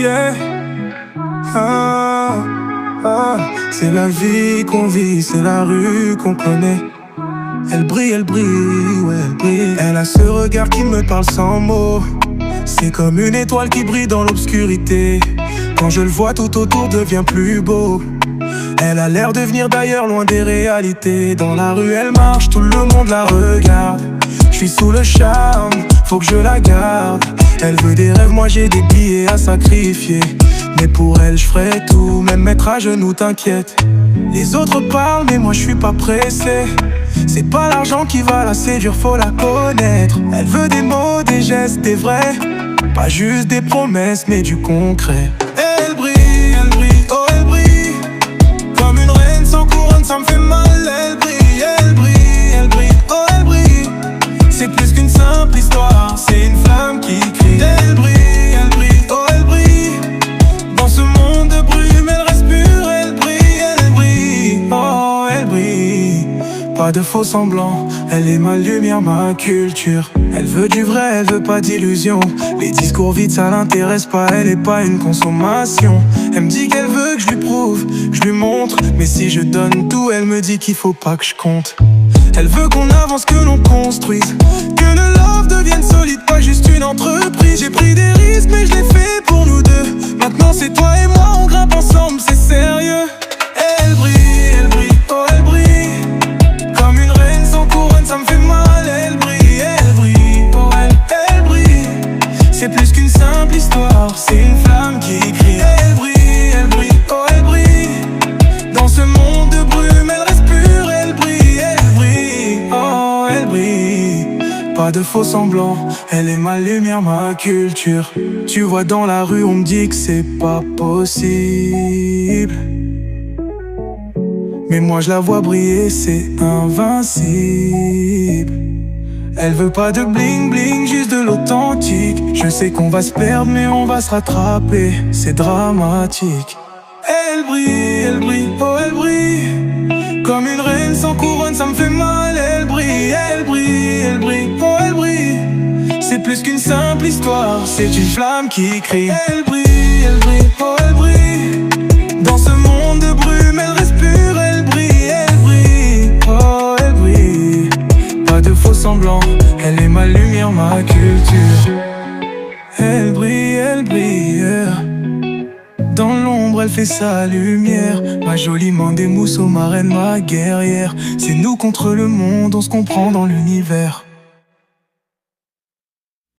yeah. C'est la vie qu'on vit, c'est la rue qu'on connaît. Elle brille, ouais, elle brille. Elle a ce regard qui me parle sans mots. C'est comme une étoile qui brille dans l'obscurité. Quand je le vois, tout autour devient plus beau. Elle a l'air de venir d'ailleurs, loin des réalités. Dans la rue, elle marche, tout le monde la regarde. Je suis sous le charme, faut que je la garde. Elle veut des rêves, moi j'ai des billets à sacrifier. Mais pour elle, je ferai tout, même mettre à genoux, t'inquiète. Les autres parlent, mais moi je suis pas pressé. C'est pas l'argent qui va la séduire, faut la connaître. Elle veut des mots, des gestes, des vrais. Pas juste des promesses, mais du concret. Elle brille, oh elle brille. Comme une reine sans couronne, ça me fait mal. Elle brille, oh elle brille. C'est plus qu'une simple histoire, c'est une flamme qui crie. Elle brille, oh elle brille. Dans ce monde de brume, elle reste pure. Elle brille, oh elle brille. Pas de faux semblants, elle est ma lumière, ma culture. Elle veut du vrai, elle veut pas d'illusion. Les discours vides, ça l'intéresse pas, elle est pas une consommation. Elle me dit qu'elle veut que je lui prouve, je lui montre. Mais si je donne tout, elle me dit qu'il faut pas que je compte. Elle veut qu'on avance, que l'on construise, que le love devienne solide, pas juste une entreprise. J'ai pris des risques, mais je l'ai fait pour nous deux. Maintenant c'est toi et moi, on grimpe ensemble, c'est sérieux. Elle brille, oh elle brille. Comme une reine sans couronne, ça me fait mal. Elle brille, oh elle brille. C'est plus qu'une simple histoire, c'est une flamme qui crie. Elle brille, oh elle brille. Dans ce monde de brume, elle reste pure. Elle brille, oh elle brille. Pas de faux semblants, elle est ma lumière, ma culture. Tu vois dans la rue, on me dit que c'est pas possible. Mais moi je la vois briller, c'est invincible. Elle veut pas de bling bling, juste de l'authentique. Je sais qu'on va se perdre mais on va se rattraper. C'est dramatique. Elle brille, oh elle brille. Comme une reine sans couronne, ça me fait mal. Elle brille, oh elle brille. C'est plus qu'une simple histoire, c'est une flamme qui crie. Elle brille, oh elle brille. Dans ce monde de brume, elle reste pure. Elle brille, oh elle brille. Pas de faux semblants, elle est ma lumière, ma culture. Elle brille. Dans l'ombre, elle fait sa lumière. Ma jolie main des mousseaux, ma reine, ma guerrière. C'est nous contre le monde, on se comprend dans l'univers.